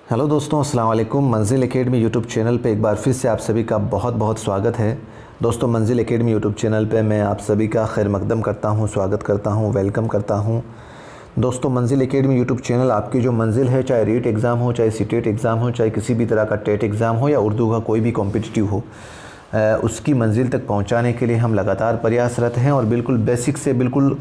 Hello दोस्तों, अस्सलाम वालेकुम। मंजिल एकेडमी यूट्यूब चैनल पे एक बार फिर से आप सभी का बहुत बहुत स्वागत है। दोस्तों, मंजिल एकेडमी यूट्यूब चैनल पे मैं आप सभी का खैर मकदम करता हूँ, स्वागत करता हूँ, वेलकम करता हूँ। दोस्तों, मंजिल एकेडमी यूट्यूब चैनल आपकी जो मंजिल है, चाहे रीट एग्ज़ाम हो, चाहे सीटेट एग्ज़ाम हो, चाहे किसी भी तरह का टेट एग्ज़ाम हो या उर्दू का कोई भी कॉम्पिटिटिव हो, उसकी मंजिल तक पहुंचाने के लिए हम लगातार प्रयासरत हैं और बिल्कुल बेसिक से बिल्कुल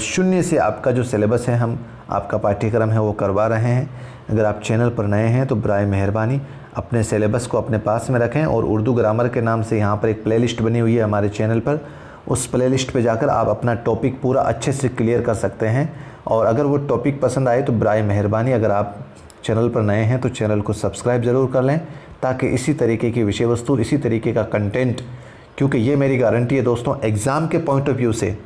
शून्य से आपका जो सिलेबस है, हम आपका पाठ्यक्रम है वो करवा रहे हैं। अगर आप चैनल पर नए हैं तो बराए मेहरबानी अपने सिलेबस को अपने पास में रखें और उर्दू ग्रामर के नाम से यहाँ पर एक प्लेलिस्ट बनी हुई है हमारे चैनल पर। उस प्लेलिस्ट पे जाकर आप अपना टॉपिक पूरा अच्छे से क्लियर कर सकते हैं। और अगर वो टॉपिक पसंद आए तो बराए मेहरबानी अगर आप चैनल पर नए हैं तो चैनल को सब्सक्राइब ज़रूर कर लें, ताकि इसी तरीके की विषय वस्तु, इसी तरीके का कंटेंट, क्योंकि ये मेरी गारंटी है दोस्तों, एग्ज़ाम के पॉइंट ऑफ व्यू से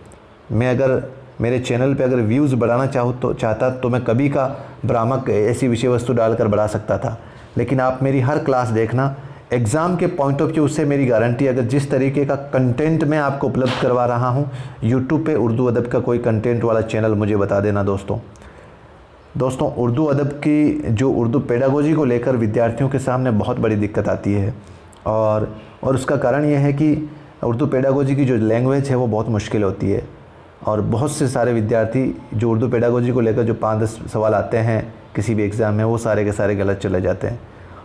मैं अगर मेरे चैनल पे अगर व्यूज़ बढ़ाना चाहता तो मैं कभी का भ्रामक ऐसी विषय वस्तु डालकर बढ़ा सकता था। लेकिन आप मेरी हर क्लास देखना, एग्ज़ाम के पॉइंट ऑफ व्यू से मेरी गारंटी, अगर जिस तरीके का कंटेंट मैं आपको उपलब्ध करवा रहा हूँ, यूट्यूब पे उर्दू अदब का कोई कंटेंट वाला चैनल मुझे बता देना दोस्तों, उर्दू अदब की जो उर्दू पेडागोजी को लेकर विद्यार्थियों के सामने बहुत बड़ी दिक्कत आती है और उसका कारण यह है कि उर्दू पेडागोजी की जो लैंग्वेज है वो बहुत मुश्किल होती है और बहुत से सारे विद्यार्थी जो उर्दू पेडागोजी को लेकर जो 5-10 सवाल आते हैं किसी भी एग्ज़ाम में, वो सारे के सारे गलत चले जाते हैं।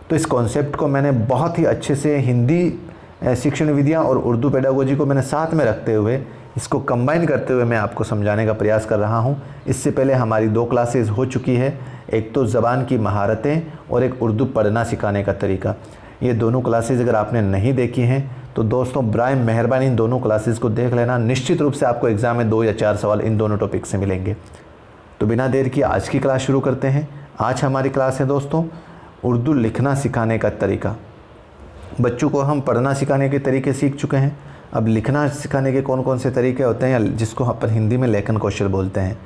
तो इस कॉन्सेप्ट को मैंने बहुत ही अच्छे से हिंदी शिक्षण विधियाँ और उर्दू पेडागोजी को मैंने साथ में रखते हुए, इसको कंबाइन करते हुए मैं आपको समझाने का प्रयास कर रहा हूँ। इससे पहले हमारी 2 क्लासेस हो चुकी है, एक तो ज़बान की महारतें और एक उर्दू पढ़ना सिखाने का तरीका। ये दोनों क्लासेस अगर आपने नहीं देखी हैं तो दोस्तों बराए मेहरबानी इन दोनों क्लासेस को देख लेना। निश्चित रूप से आपको एग्ज़ाम में 2 या 4 सवाल इन दोनों टॉपिक से मिलेंगे। तो बिना देर की आज की क्लास शुरू करते हैं। आज हमारी क्लास है दोस्तों उर्दू लिखना सिखाने का तरीका। बच्चों को हम पढ़ना सिखाने के तरीके सीख चुके हैं, अब लिखना सिखाने के कौन कौन से तरीके होते हैं, या जिसको अपन हिंदी में लेखन कौशल बोलते हैं।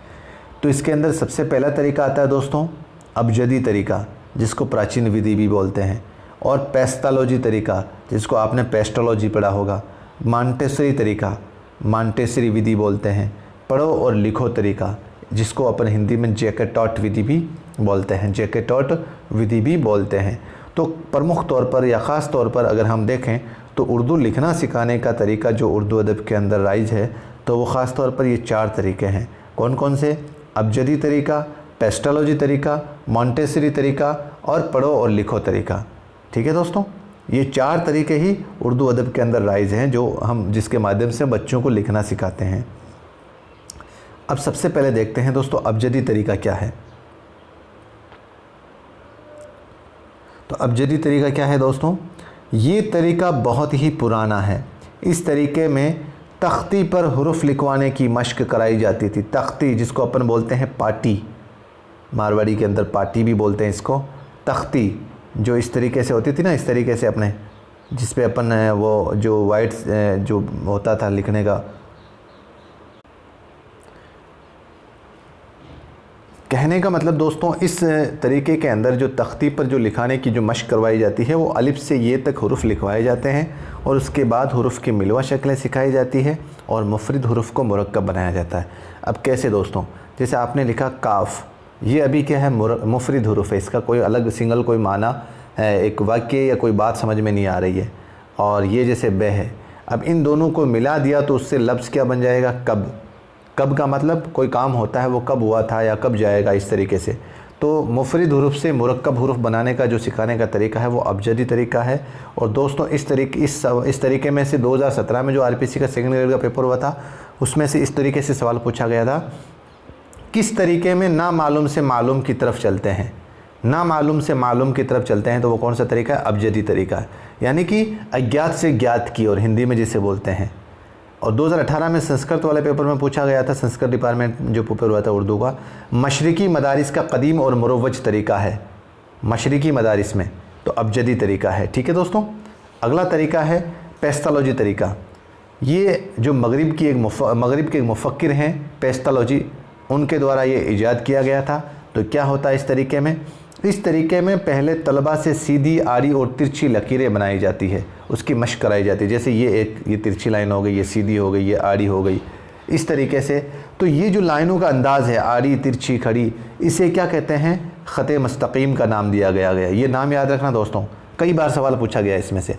तो इसके अंदर सबसे पहला तरीका आता है दोस्तों अबजदी तरीका, जिसको प्राचीन विधि भी बोलते हैं, और पेस्टोलॉजी तरीका, जिसको आपने पेस्टोलॉजी पढ़ा होगा। मॉन्टेसरी तरीका, मॉन्टेसरी विधि बोलते हैं। पढ़ो और लिखो तरीका, जिसको अपन हिंदी में जैकेटॉट विधि भी बोलते हैं, जैकेटॉट विधि भी बोलते हैं। तो प्रमुख तौर पर या ख़ास तौर पर अगर हम देखें तो उर्दू लिखना सिखाने का तरीका जो उर्दू अदब के अंदर राइज है, तो वो ख़ास तौर पर ये 4 तरीके हैं। कौन कौन से? अबजदी तरीका, पेस्टोलॉजी तरीका, मॉन्टेसरी तरीका और पढ़ो और लिखो तरीका। ठीक है दोस्तों, ये 4 तरीके ही उर्दू अदब के अंदर राइज हैं, जिसके माध्यम से बच्चों को लिखना सिखाते हैं। अब सबसे पहले देखते हैं दोस्तों अबजदी तरीका क्या है। तो अबजदी तरीका क्या है दोस्तों? ये तरीका बहुत ही पुराना है। इस तरीके में तख्ती पर हुरूफ लिखवाने की मश्क कराई जाती थी। तख्ती, जिसको अपन बोलते हैं पाटी, मारवाड़ी के अंदर पाटी भी बोलते हैं इसको। तख्ती जो इस तरीके से होती थी ना, इस तरीके से अपने, जिस पे अपन वो जो वाइट जो होता था लिखने का, कहने का मतलब दोस्तों इस तरीके के अंदर जो तख्ती पर जो लिखाने की जो मश्क करवाई जाती है, वो अलिफ से ये तक हुरूफ लिखवाए जाते हैं और उसके बाद हुरूफ की मिलवा शक्लें सिखाई जाती है और मुफरद हुरूफ को मुरक्कब बनाया जाता है। अब कैसे दोस्तों? जैसे आपने लिखा काफ, ये अभी क्या है, मुफरद हुरूफ है, इसका कोई अलग सिंगल कोई माना है, एक वाक्य या कोई बात समझ में नहीं आ रही है। और ये जैसे बे है, अब इन दोनों को मिला दिया तो उससे लफ्ज़ क्या बन जाएगा? कब। कब का मतलब कोई काम होता है वो कब हुआ था या कब जाएगा, इस तरीके से। तो मुफरद हुरूफ से मुरक्कब हुरूफ बनाने का जो सिखाने का तरीका है वो अबजदी तरीका है। और दोस्तों इस तरीके में से 2017 में जो आरपीसी का सेकंड ग्रेड का पेपर हुआ था, उसमें से इस तरीके से सवाल पूछा गया था, किस तरीके में ना मालूम से मालूम की तरफ चलते हैं। ना मालूम से मालूम की तरफ चलते हैं तो वो कौन सा तरीका है? अबजदी तरीका है, यानी कि अज्ञात से ज्ञात की ओर, हिंदी में जिसे बोलते हैं। और 2018 में संस्कृत वाले पेपर में पूछा गया था, संस्कृत डिपार्टमेंट जो पेपर हुआ था उर्दू का, मशरिकी मदारिस का कदीम और मुरव्वज तरीका है। मशरिकी मदारिस में तो अबजदी तरीका है। ठीक है दोस्तों, अगला तरीका है पेस्टोलॉजी तरीका। ये जो मगरिब के एक मुफक्किर हैं पेस्टोलॉजी, उनके द्वारा ये ईजाद किया गया था। तो क्या होता है इस तरीके में? इस तरीके में पहले तलबा से सीधी, आड़ी और तिरछी लकीरें बनाई जाती है, उसकी मश्क कराई जाती है। जैसे ये तिरछी लाइन हो गई, ये सीधी हो गई, ये आड़ी हो गई, इस तरीके से। तो ये जो लाइनों का अंदाज़ है, आड़ी, तिरछी, खड़ी, इसे क्या कहते हैं? ख़त मुस्तकीम का नाम दिया गया। ये नाम याद रखना दोस्तों, कई बार सवाल पूछा गया इसमें से।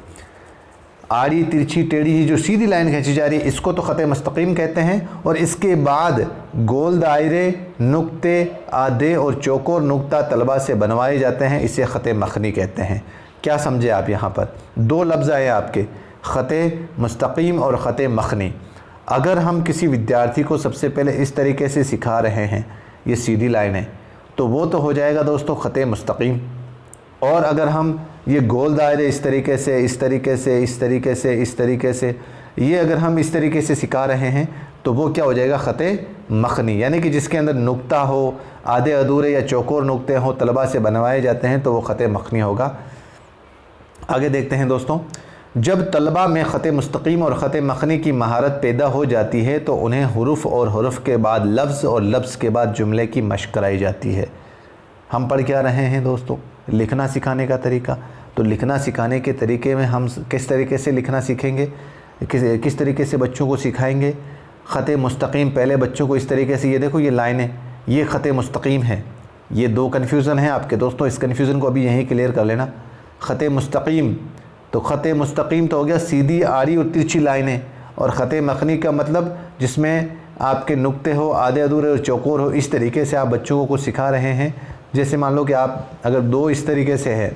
आड़ी तिरछी टेढ़ी ही जो सीधी लाइन खींची जा रही है इसको तो ख़त मुस्तकीम कहते हैं, और इसके बाद गोल दायरे, नुक्ते, आधे और चौकोर नुक्ता तलबा से बनवाए जाते हैं, इसे ख़त मखनी कहते हैं। क्या समझे आप? यहाँ पर दो लफ्ज़ आए आपके, ख़त मुस्तकीम और ख़त मखनी। अगर हम किसी विद्यार्थी को सबसे पहले इस तरीके से सिखा रहे हैं, ये सीधी लाइन है, तो वो तो हो जाएगा दोस्तों ख़त मुस्तकीम। और अगर हम ये गोल दायरे इस तरीके से, इस तरीके से, इस तरीके से, इस तरीके से, ये अगर हम इस तरीके से सिखा रहे हैं तो वो क्या हो जाएगा? ख़त मखनी। यानी कि जिसके अंदर नुक्ता हो, आधे अधूरे या चौकोर नुक्ते हों, तलबा से बनवाए जाते हैं, तो वो ख़त मखनी होगा। आगे देखते हैं दोस्तों, जब तलबा में ख़त मुस्तकीम और ख़त मखनी की महारत पैदा हो जाती है तो उन्हें हुरूफ और हुरूफ के बाद लफ्ज़ और लफ्ज़ के बाद जुमले की मशक़ कराई जाती है। हम पढ़ क्या रहे हैं दोस्तों? लिखना सिखाने का तरीका। तो लिखना सिखाने के तरीके में हम किस तरीके से लिखना सीखेंगे, किस तरीके से बच्चों को सिखाएंगे? ख़त मुस्तकीम पहले बच्चों को इस तरीके से, ये देखो ये लाइनें, ये ख़त मुस्तकीम है। ये दो कन्फ्यूज़न है आपके दोस्तों, इस कन्फ्यूज़न को अभी यहीं क्लियर कर लेना। ख़त मुस्तकीम, तो ख़त मुस्तकीम तो हो गया सीधी, आड़ी और तिरछी लाइनें, और ख़त मखनी का मतलब जिसमें आपके नुक्ते हो, आधे अधूरे और चौकोर हो। इस तरीके से आप बच्चों को कुछ सिखा रहे हैं। जैसे मान लो कि आप अगर दो इस तरीके से है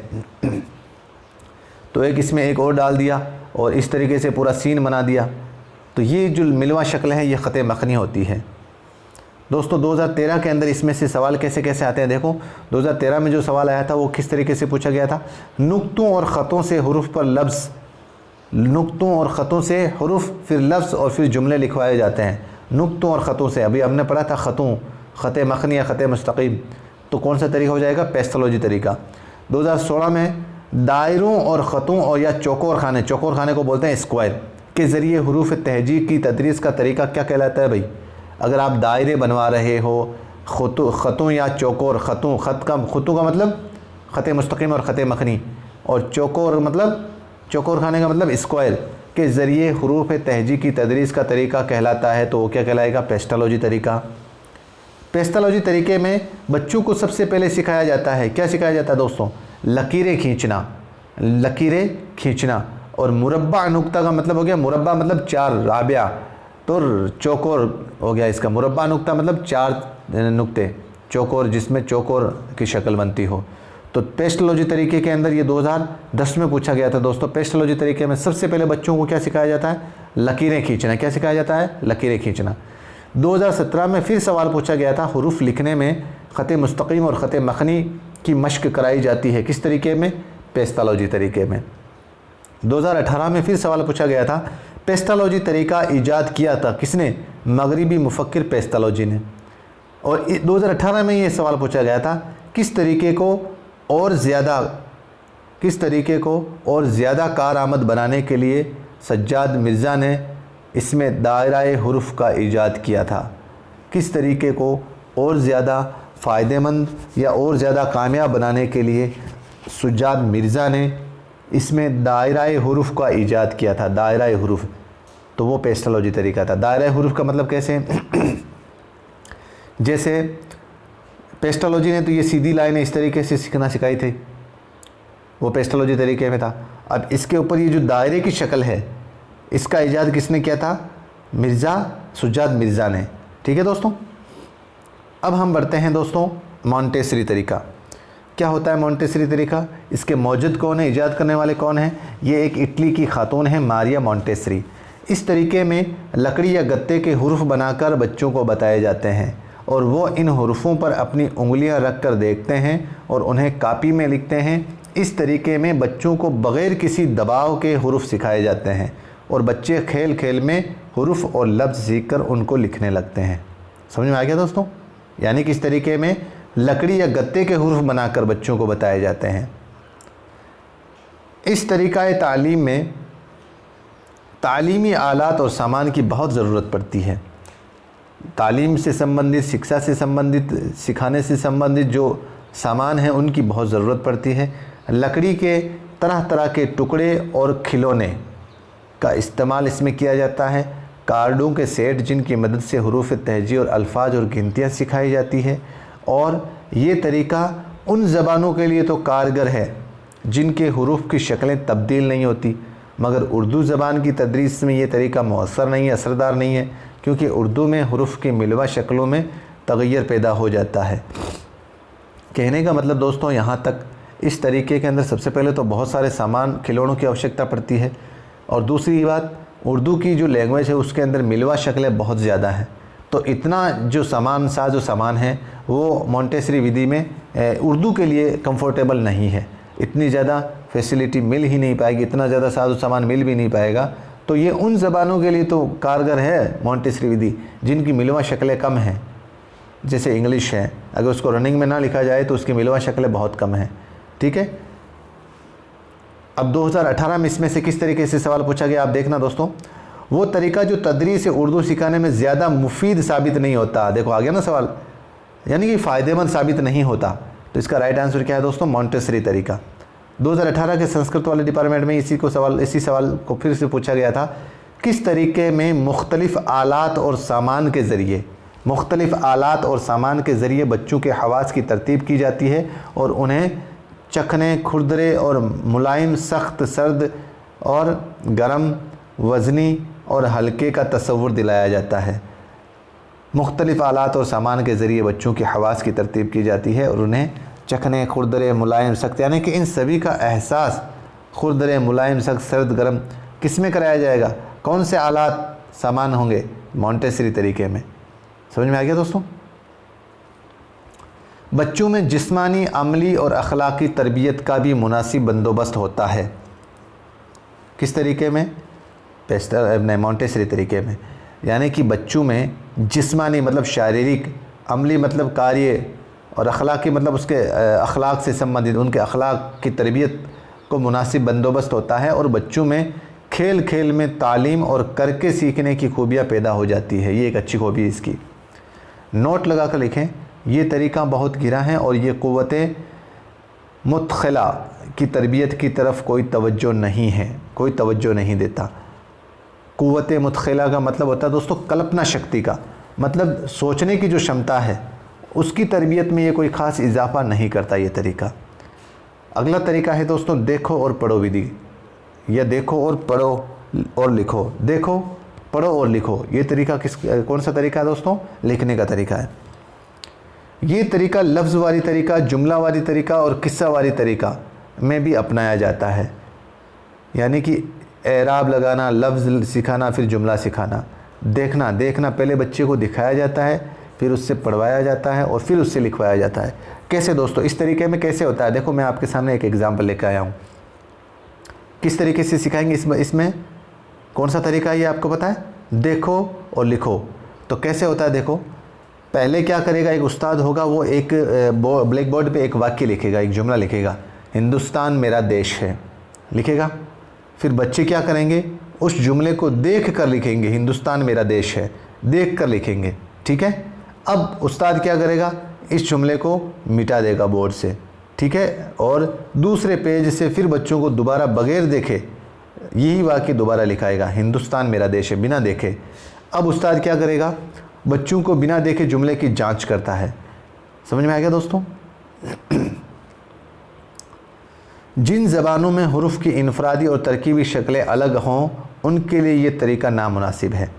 तो एक इसमें एक और डाल दिया और इस तरीके से पूरा सीन बना दिया, तो ये जो मिलवा शक्ल है ये ख़त मखनी होती है। दोस्तों 2013 के अंदर इसमें से सवाल कैसे कैसे आते हैं देखो। 2013 में जो सवाल आया था वो किस तरीके से पूछा गया था? नुक्तों और ख़तों से हुरूफ पर लफ्ज़, नुक्तों और ख़तों से हुरूफ, फिर लफ्ज़ और फिर जुमले लिखवाए जाते हैं। नुक्तों और ख़तों से, अभी हमने पढ़ा था ख़तों, ख़त मखनी या ख़त मुस्तकीम, तो कौन सा तरीका हो जाएगा? पेस्टोलॉजी तरीका। 2016 में दायरों और ख़तों और या चौकोर खाने, चौकोर खाने को बोलते हैं स्क्वायर, के ज़रिए हुरूफ तहजी की तदरीस का तरीका क्या कहलाता है भाई? अगर आप दायरे बनवा रहे हो, ख़तों या चौकोर, ख़तों का मतलब ख़त मुस्तकीम और ख़त मखनी, और चौकोर मतलब चौकोर खाने का मतलब स्क्वायर, के ज़रिए हुरूफ तहजी की तदरीस का तरीका कहलाता है, तो वो क्या कहलाएगा? पेस्टोलॉजी तरीका। पेस्टोलॉजी तरीके में बच्चों को सबसे पहले सिखाया जाता है, क्या सिखाया जाता है दोस्तों? लकीरें खींचना, लकीरें खींचना। और मुरब्बा नुक्ता का मतलब हो गया, मुरब्बा मतलब चार, राबिया, तो चौकोर हो गया इसका। मुरब्बा नुक्ता मतलब चार नुक्ते, चौकोर जिसमें चौकोर की शक्ल बनती हो। तो पेस्टोलॉजी तरीके के अंदर ये 2010 में पूछा गया था दोस्तों। पेस्टोलॉजी तरीके में सबसे पहले बच्चों को क्या सिखाया जाता है? लकीरें खींचना। क्या सिखाया जाता है? लकीरें खींचना। 2017 में फिर सवाल पूछा गया था, हुरूफ लिखने में ख़त मुस्तकीम और ख़त मखनी की मशक़ कराई जाती है, किस तरीके में? पेस्टोलॉजी तरीके में। 2018 में फिर सवाल पूछा गया था, पेस्टोलॉजी तरीका ईजाद किया था किसने? मगरिबी मुफक्किर पेस्टोलॉजी ने। और 2018 में ये सवाल पूछा गया था, किस तरीके को और ज़्यादा कारआमद बनाने के लिए सज्जाद मिर्ज़ा ने इसमें दायरा हुरूफ का ईजाद किया था? किस तरीके को और ज़्यादा फ़ायदेमंद या और ज़्यादा कामयाब बनाने के लिए सज्जाद मिर्ज़ा ने इसमें दायरा हुरूफ का ईजाद किया था? दायरा हुरूफ, तो वो पेस्टोलॉजी तरीका था। दायरा हुरूफ का मतलब कैसे? जैसे पेस्टोलॉजी ने तो ये सीधी लाइनें इस तरीके से सीखना सिखाई थी, वो पेस्टोलॉजी तरीके में था। अब इसके ऊपर ये जो दायरे की शक्ल है, इसका ईजाद किसने किया था? सज्जाद मिर्ज़ा ने। ठीक है दोस्तों। अब हम बढ़ते हैं दोस्तों मॉन्टेसरी तरीका। क्या होता है मॉन्टेसरी तरीका? इसके मौजूद कौन है, ईजाद करने वाले कौन हैं? ये एक इटली की खातून है, मारिया मॉन्टेसरी। इस तरीके में लकड़ी या गत्ते के हुरूफ बनाकर बच्चों को बताए जाते हैं और वो इन हुरूफों पर अपनी उंगलियां रख कर देखते हैं और उन्हें कापी में लिखते हैं। इस तरीके में बच्चों को बग़ैर किसी दबाव के हुरूफ सिखाए जाते हैं और बच्चे खेल खेल में हुरूफ और लफ्ज़ सीखकर उनको लिखने लगते हैं। समझ में आ गया दोस्तों? यानी कि इस तरीके में लकड़ी या गत्ते के हुरूफ बनाकर बच्चों को बताए जाते हैं। इस तरीक़ाए तालीम में तालीमी आलात और सामान की बहुत ज़रूरत पड़ती है। तालीम से संबंधित, शिक्षा से संबंधित, सिखाने से संबंधित जो सामान हैं उनकी बहुत ज़रूरत पड़ती है। लकड़ी के तरह तरह के टुकड़े और खिलौने का इस्तेमाल इसमें किया जाता है। कार्डों के सेट जिनकी मदद से हुरूफ तहजी और अल्फाज और गिनतियाँ सिखाई जाती है। और ये तरीका उन ज़बानों के लिए तो कारगर है जिनके हरूफ की शक्लें तब्दील नहीं होती, मगर उर्दू ज़बान की तदरीस में ये तरीका मौसर नहीं है, असरदार नहीं है, क्योंकि उर्दू में हरूफ की मिलवा शक्लों में तग़य्युर पैदा हो जाता है। कहने का मतलब दोस्तों, यहाँ तक इस तरीके के अंदर सबसे पहले तो बहुत सारे सामान खिलौनों की आवश्यकता पड़ती है, और दूसरी बात उर्दू की जो लैंग्वेज है उसके अंदर मिलवा शक्लें बहुत ज़्यादा हैं। तो इतना जो सामान है वो मोंटेसरी विधि में उर्दू के लिए कंफर्टेबल नहीं है। इतनी ज़्यादा फैसिलिटी मिल ही नहीं पाएगी, इतना ज़्यादा सामान मिल भी नहीं पाएगा। तो ये उन ज़बानों के लिए तो कारगर है मोंटेसरी विधि जिनकी मिलवा शक्लें कम हैं, जैसे इंग्लिश है। अगर उसको रनिंग में ना लिखा जाए तो उसकी मिलवा शक्लें बहुत कम हैं। ठीक है, अब 2018 में इसमें से किस तरीके से सवाल पूछा गया आप देखना दोस्तों। वो तरीका जो तदरीस उर्दू सिखाने में ज़्यादा मुफीद साबित नहीं होता, देखो आ गया ना सवाल, यानी कि फ़ायदेमंद साबित नहीं होता। तो इसका राइट आंसर क्या है दोस्तों, मोंटेसरी तरीका। 2018 के संस्कृत वाले डिपार्टमेंट में इसी सवाल को फिर से पूछा गया था, किस तरीके में मुख्तलिफ़ आलात और सामान के ज़रिए बच्चों के हवास की तरतीब की जाती है और उन्हें चखने, खुरदरे और मुलायम, सख्त, सर्द और गर्म, वज़नी और हल्के का तसव्वुर दिलाया जाता है। मुख्तलिफ़ आलात और सामान के ज़रिए बच्चों की हवास की तरतीब की जाती है और उन्हें चखने, खुरदरे, मुलायम, सख्त, यानी कि इन सभी का एहसास खुरदरे, मुलायम, सख्त, सर्द, गर्म किस में कराया जाएगा, कौन से आलात सामान होंगे, मोंटेसरी तरीके में। समझ में आ गया दोस्तों। बच्चों में जिस्मानी, अमली और अखलाकी तरबियत का भी मुनासिब बंदोबस्त होता है। किस तरीके में, मोंटेसरी तरीके में, यानी कि बच्चों में जिस्मानी मतलब शारीरिक, अमली मतलब कार्य, और अखलाकी मतलब उसके अखलाक से संबंधित उनके अखलाक की तरबियत को मुनासिब बंदोबस्त होता है। और बच्चों में खेल खेल में तालीम और करके सीखने की खूबियाँ पैदा हो जाती है। ये एक अच्छी खूबी इसकी, नोट लगा कर लिखें। ये तरीका बहुत गिरा है और ये क़ुव्वते मुतखिला की तरबियत की तरफ कोई तवज्जो नहीं है, कोई तवज्जो नहीं देता। क़ुव्वते मुतखिला का मतलब होता है दोस्तों कल्पना शक्ति का, मतलब सोचने की जो क्षमता है उसकी तरबियत में ये कोई ख़ास इजाफ़ा नहीं करता ये तरीका। अगला तरीका है दोस्तों देखो और पढ़ो विधि, या देखो और पढ़ो और लिखो। देखो, पढ़ो और लिखो, ये तरीका कौन सा तरीका है दोस्तों, लिखने का तरीका है। ये तरीका लफ्ज़ वाली तरीका, जुमला वाली तरीका और किस्सा वाली तरीका में भी अपनाया जाता है। यानी कि एराब लगाना, लफ्ज़ सिखाना, फिर जुमला सिखाना। देखना पहले बच्चे को दिखाया जाता है, फिर उससे पढ़वाया जाता है और फिर उससे लिखवाया जाता है। कैसे दोस्तों, इस तरीके में कैसे होता है, देखो मैं आपके सामने एक एग्ज़ाम्पल लेकर आया हूँ। किस तरीके से सिखाएंगे इसमें कौन सा तरीका है ये आपको पता है, देखो और लिखो। तो कैसे होता है देखो, पहले क्या करेगा, एक उस्ताद होगा, वो एक ब्लैक बोर्ड पे एक वाक्य लिखेगा, एक जुमला लिखेगा, हिंदुस्तान मेरा देश है, लिखेगा। फिर बच्चे क्या करेंगे, उस जुमले को देख कर लिखेंगे, हिंदुस्तान मेरा देश है, देख कर लिखेंगे। ठीक है, अब उस्ताद क्या करेगा, इस जुमले को मिटा देगा बोर्ड से। ठीक है, और दूसरे पेज से फिर बच्चों को दोबारा बगैर देखे यही वाक्य दोबारा लिखाएगा, हिंदुस्तान मेरा देश है, बिना देखे। अब उस्ताद क्या करेगा, बच्चों को बिना देखे जुमले की जांच करता है। समझ में आ गया दोस्तों। जिन ज़बानों में हुरूफ की इनफरादी और तरकीबी शक्लें अलग हों उनके लिए ये तरीका नामुनासिब है।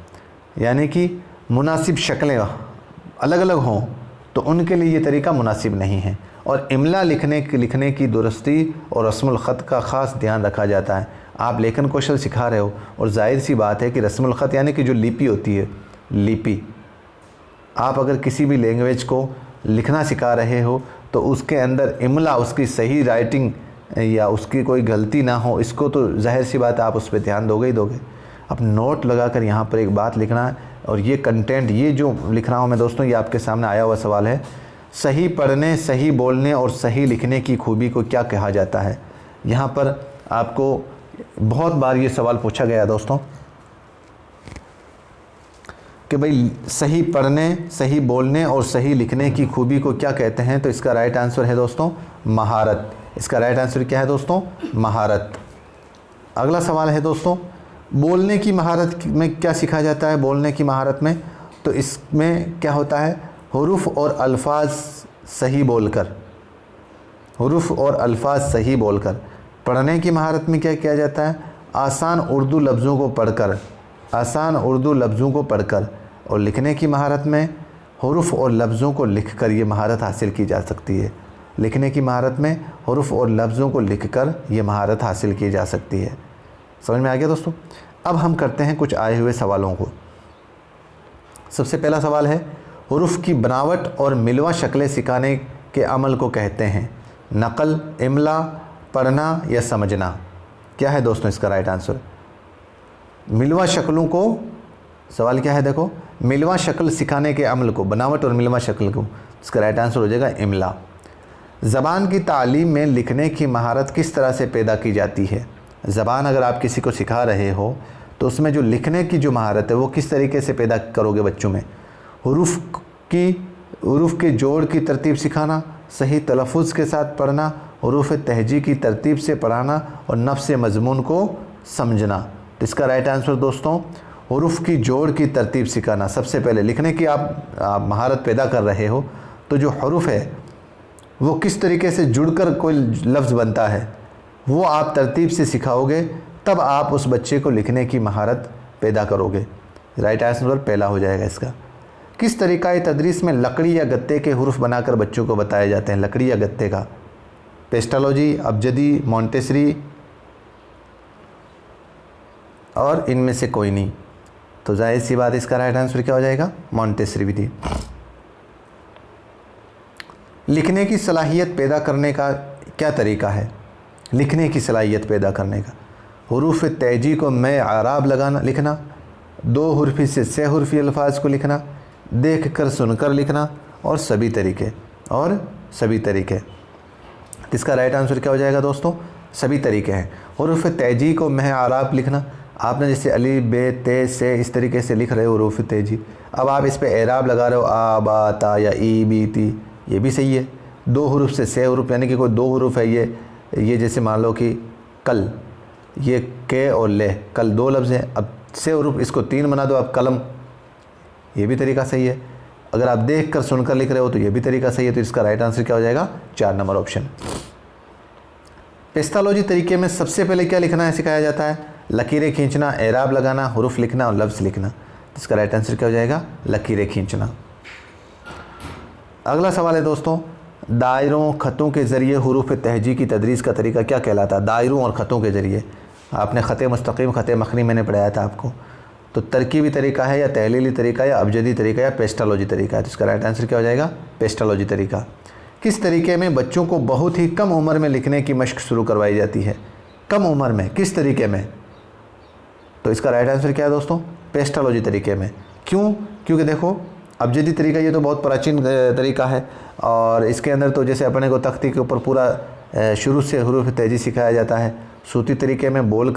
यानी कि मुनासिब शक्लें अलग अलग हों तो उनके लिए ये तरीका मुनासिब नहीं है। और इमला लिखने की दुरुस्ती और रस्मुल ख़त का ख़ास ध्यान रखा जाता है। आप लेखन कौशल सिखा रहे हो और जाहिर सी बात है कि रस्मुल ख़त यानी कि जो लिपि होती है, लिपि, आप अगर किसी भी लैंग्वेज को लिखना सिखा रहे हो तो उसके अंदर इमला, उसकी सही राइटिंग या उसकी कोई गलती ना हो, इसको तो जाहिर सी बात है आप उस पर ध्यान दोगे ही दोगे। अब नोट लगाकर यहाँ पर एक बात लिखना है, और ये कंटेंट, ये जो लिख रहा हूँ मैं दोस्तों, ये आपके सामने आया हुआ सवाल है। सही पढ़ने, सही बोलने और सही लिखने की खूबी को क्या कहा जाता है। यहाँ पर आपको बहुत बार ये सवाल पूछा गया दोस्तों कि भाई सही पढ़ने, सही बोलने और सही लिखने की खूबी को क्या कहते हैं। तो इसका राइट आंसर है दोस्तों महारत। इसका राइट आंसर क्या है दोस्तों, महारत। अगला सवाल है दोस्तों, बोलने की महारत में क्या सीखा जाता है। बोलने की महारत में तो इसमें क्या होता है, हुरूफ और अल्फाज सही बोलकर, हुरूफ और अल्फाज सही बोलकर। पढ़ने की महारत में क्या किया जाता है? आसान उर्दू लफ्ज़ों को पढ़कर, आसान उर्दू लफ्ज़ों को पढ़कर। और लिखने की महारत में हुरूफ और लफ्ज़ों को लिखकर ये महारत हासिल की जा सकती है। लिखने की महारत में हुरूफ और लफ्ज़ों को लिखकर ये महारत हासिल की जा सकती है। समझ में आ गया दोस्तों? अब हम करते हैं कुछ आए हुए सवालों को। सबसे पहला सवाल है, हुरूफ की बनावट और मिलवा शक्लें सिखाने के अमल को कहते हैं नक़ल, इमला, पढ़ना या समझना। क्या है दोस्तों इसका राइट आंसर? मिलवा शक्लों को, सवाल क्या है देखो, मिलवा शक्ल सिखाने के अमल को, बनावट और मिलवा शक्ल को, इसका राइट आंसर हो जाएगा इमला। ज़बान की तालीम में लिखने की महारत किस तरह से पैदा की जाती है? ज़बान अगर आप किसी को सिखा रहे हो तो उसमें जो लिखने की जो महारत है वो किस तरीके से पैदा करोगे बच्चों में? हुरूफ के जोड़ की तरतीब सिखाना, सही तलफ़ुज़ के साथ पढ़ना, हुरूफ तहजी की तरतीब से पढ़ाना और नफ्स मज़मून को समझना। तो इसका राइट आंसर दोस्तों हुरूफ की जोड़ की तरतीब सिखाना। सबसे पहले लिखने की आप महारत पैदा कर रहे हो तो जो हुरूफ है वो किस तरीके से जुड़कर कोई लफ्ज़ बनता है वो आप तरतीब से सिखाओगे, तब आप उस बच्चे को लिखने की महारत पैदा करोगे। राइट आंसर पहला हो जाएगा इसका। किस तरीक़ा तदरीस में लकड़ी या गत्ते के हुरूफ बनाकर बच्चों को बताए जाते हैं? लकड़ी या गत्ते का, पेस्टालॉजी, अबजदी, मॉन्टेसरी और इनमें से कोई नहीं। तो जाहिर सी बात इसका राइट आंसर क्या हो जाएगा? मॉन्टेसरी विधि। लिखने की सलाहियत पैदा करने का क्या तरीका है? लिखने की सलाहियत पैदा करने का, हुरूफ तहजी को मैं आराब लगाना, लिखना, दो हुर्फी से से हुर्फी अल्फाज को लिखना, देख कर सुनकर लिखना और सभी तरीके। इसका राइट आंसर क्या हो जाएगा दोस्तों? सभी तरीके हैं। हुरूफ तहजी को मैं आराब लिखना, आपने जैसे अली, बे, ते, से इस तरीके से लिख रहे हो हुरूफ तहजी, अब आप इस पे एराब लगा रहे हो आ, बा, ता या ई, बी, ती, ये भी सही है। दो हुरूफ से से हुरूफ, यानी कि कोई दो हुरूफ है, ये जैसे मान लो कि कल, ये के और ले, कल दो लफ्ज़ हैं, अब से हुरूफ इसको तीन बना दो, अब कलम, ये भी तरीका सही है। अगर आप देख कर सुनकर लिख रहे हो तो ये भी तरीका सही है। तो इसका राइट आंसर क्या हो जाएगा? 4 नंबर ऑप्शन। पेस्टालॉजी तरीके में सबसे पहले क्या लिखना है सिखाया जाता है? लकीरें खींचना, एराब लगाना, हुरूफ लिखना और लफ्ज़ लिखना। इसका राइट आंसर क्या हो जाएगा? लकीरें खींचना। अगला सवाल है दोस्तों, दायरों ख़तों के ज़रिए हुरूफ तहजी की तदरीस का तरीका क्या कहलाता है? दायरों और ख़तों के ज़रिए, आपने ख़त मुस्तक़ीम, ख़त मखनी मैंने पढ़ाया था आपको। तो तरकीबी तरीका है या तहलीली तरीका या अबजदी तरीका या पेस्टालॉजी तरीका है? तो इसका राइट आंसर क्या हो जाएगा? पेस्टालॉजी तरीका। किस तरीके में बच्चों को बहुत ही कम उम्र में लिखने की मशक शुरू करवाई जाती है? कम उम्र में, किस तरीके में? तो इसका राइट आंसर क्या है दोस्तों? पेस्टालॉजी तरीके में। क्यों? क्योंकि देखो अबजदी तरीका ये तो बहुत प्राचीन तरीका है और इसके अंदर तो जैसे अपने को तख्ती के ऊपर पूरा शुरू से हुरूफ तहजी सिखाया जाता है। सूती तरीके में बोल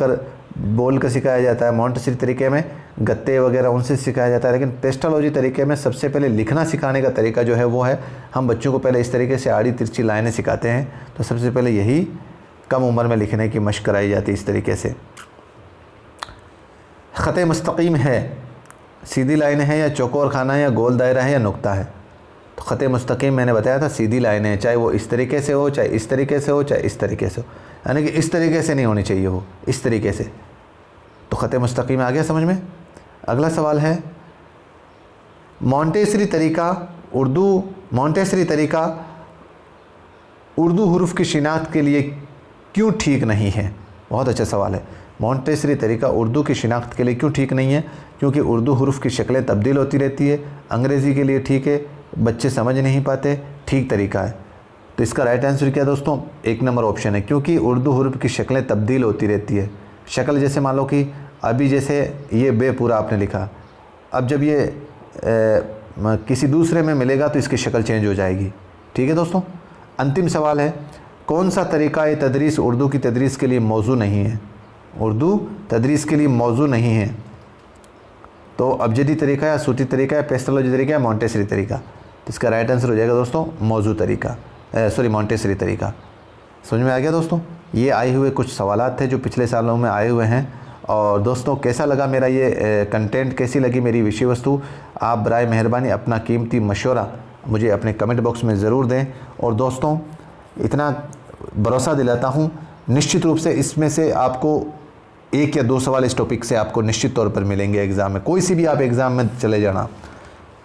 कर सिखाया जाता है। मॉन्टेसरी तरीके में गत्ते वगैरह उनसे सिखाया जाता है। लेकिन पेस्टालॉजी तरीके में सबसे पहले लिखना सिखाने का तरीका जो है वो है, हम बच्चों को पहले इस तरीके से आड़ी तिरछी लाइनें सिखाते हैं। तो सबसे पहले यही कम उम्र में लिखने की मशक कराई जाती है इस तरीके से। ख़त मुस्तक़ीम है, सीधी लाइनें हैं या चौकोर खाना है या गोल दायरा है या नुक्ता है? तो ख़त मुस्तक़ीम मैंने बताया था सीधी लाइनें हैं, चाहे वो इस तरीके से हो, चाहे इस तरीके से हो, चाहे इस तरीके से हो, यानी कि इस तरीके से नहीं होनी चाहिए वो, इस तरीके से। तो ख़त मुस्तक़ीम आ गया समझ में? अगला सवाल है, मॉन्टेसरी तरीका उर्दू हुरूफ की शिनाख्त के लिए क्यों ठीक नहीं है? बहुत अच्छा सवाल है। मॉन्टेसरी तरीका उर्दू की शिनाख्त के लिए क्यों ठीक नहीं है? क्योंकि उर्दू हुरूफ की शक्लें तब्दील होती रहती है। अंग्रेज़ी के लिए ठीक है, बच्चे समझ नहीं पाते, ठीक तरीका है। तो इसका राइट आंसर क्या दोस्तों? 1 नंबर ऑप्शन है, क्योंकि उर्दू हुरूफ की शक्लें तब्दील होती रहती है। शक्ल जैसे मान लो कि अभी जैसे ये बे पूरा आपने लिखा, अब जब ये किसी दूसरे में मिलेगा तो इसकी शक्ल चेंज हो जाएगी। ठीक है दोस्तों। अंतिम सवाल है, कौन सा तरीका तदरीस उर्दू की तदरीस के लिए मौजू नहीं है? उर्दू तदरीस के लिए मौजू नहीं है। तो अबजदी तरीका या सूती तरीका या पेस्टालॉजी तरीका या मॉन्टेसरी तरीका? तो इसका राइट आंसर हो जाएगा दोस्तों मौजू तरीका, मॉन्टेसरी तरीका। समझ में आ गया दोस्तों? ये आए हुए कुछ सवालात थे जो पिछले सालों में आए हुए हैं। और दोस्तों कैसा लगा मेरा ये कंटेंट, कैसी लगी मेरी विषय वस्तु? आप बराए मेहरबानी अपना कीमती मशवरा मुझे अपने कमेंट बॉक्स में ज़रूर दें। और दोस्तों इतना भरोसा दिलाता हूँ, निश्चित रूप से इसमें से आपको 1 या 2 सवाल इस टॉपिक से आपको निश्चित तौर पर मिलेंगे एग्ज़ाम में। कोई सी भी आप एग्ज़ाम में चले जाना,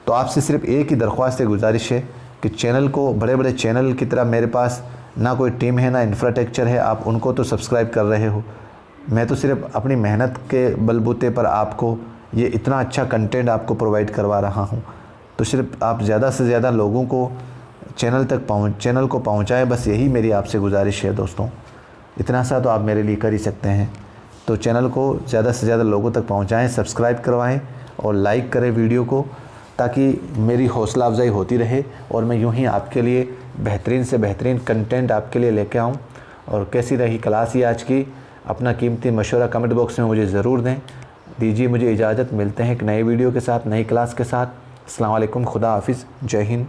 तो आपसे सिर्फ एक ही दरख्वास्त है, गुजारिश है कि चैनल को, बड़े बड़े चैनल की तरह मेरे पास ना कोई टीम है ना इंफ्रास्ट्रक्चर है, आप उनको तो सब्सक्राइब कर रहे हो, मैं तो सिर्फ अपनी मेहनत के बलबूते पर आपको ये इतना अच्छा कंटेंट आपको प्रोवाइड करवा रहा हूँ। तो सिर्फ आप ज़्यादा से ज़्यादा लोगों को चैनल को पहुँचाएँ, बस यही मेरी आपसे गुजारिश है दोस्तों। इतना सा तो आप मेरे लिए कर ही सकते हैं। तो चैनल को ज़्यादा से ज़्यादा लोगों तक पहुँचाएँ, सब्सक्राइब करवाएँ और लाइक करें वीडियो को, ताकि मेरी हौसला अफजाई होती रहे और मैं यूं ही आपके लिए बेहतरीन से बेहतरीन कंटेंट आपके लिए लेके आऊं। और कैसी रही क्लास ये आज की, अपना कीमती मशवरा कमेंट बॉक्स में मुझे ज़रूर दें। दीजिए मुझे इजाज़त, मिलते हैं एक नई वीडियो के साथ, नई क्लास के साथ। अस्सलाम वालेकुम, खुदा हाफिज़, जय हिंद।